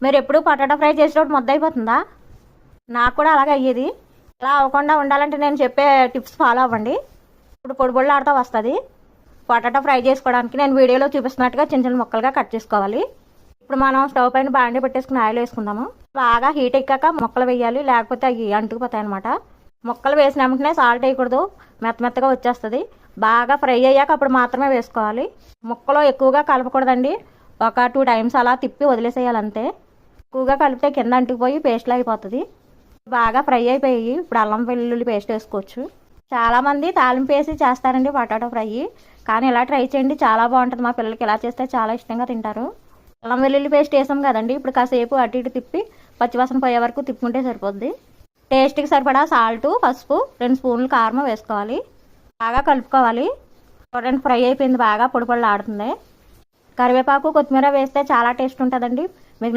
మీరు ఎప్పుడు potato fry చేసేటప్పుడు ముద్ద అయిపోతుందా? నాకు కూడా అలాగే అయ్యేది. ఇలా అవ్వకుండా ఉండాలంటే నేను చెప్పే టిప్స్ ఫాలో అవ్వండి. ఇప్పుడు పొడి పొడిలు ఆడుతూ వస్తుంది. పొటాటో ఫ్రై చేసుకోవడానికి నేను వీడియోలో చూపిస్తున్నట్టుగా చిన్న చిన్న ముక్కలుగా కట్ చేసుకోవాలి. ఇప్పుడు మనం స్టవ్ పైన బాండి పెట్టేసుకుని ఆయిల్ వేసుకుందాము. బాగా హీట్ ఎక్కాక ముక్కలు వేయాలి, లేకపోతే అవి అంటుకుపోతాయి అనమాట. ముక్కలు వేసిన వెంటనే సాల్ట్ వేయకూడదు, మెత్తగా వచ్చేస్తుంది. బాగా ఫ్రై అయ్యాక అప్పుడు మాత్రమే వేసుకోవాలి. ముక్కలో ఎక్కువగా కలపకూడదండి. ఒక 2 టైమ్స్ అలా తిప్పి వదిలేసేయాలి అంతే. ఎక్కువగా కలిపితే కింద అంటుకుపోయి పేస్ట్లో అయిపోతుంది. బాగా ఫ్రై అయిపోయి ఇప్పుడు అల్లం వెల్లుల్లి పేస్ట్ వేసుకోవచ్చు. చాలామంది తాలింపు వేసి చేస్తారండి పొటాటో ఫ్రై, కానీ ఇలా ట్రై చేయండి, చాలా బాగుంటుంది. మా పిల్లలకి ఇలా చేస్తే చాలా ఇష్టంగా తింటారు. అల్లం వెల్లుల్లి పేస్ట్ వేసాం కదండి, ఇప్పుడు కాసేపు అటు ఇటు తిప్పి పచ్చివాసన పోయే వరకు తిప్పుకుంటే సరిపోద్ది. టేస్ట్కి సరిపడా సాల్ట్, పసుపు, 2 స్పూన్లు కారం వేసుకోవాలి. బాగా కలుపుకోవాలి. చూడండి ఫ్రై అయిపోయింది, బాగా పొడి పొడిలాడుతుంది. కరివేపాకు, కొత్తిమీర వేస్తే చాలా టేస్ట్ ఉంటుందండి. మీకు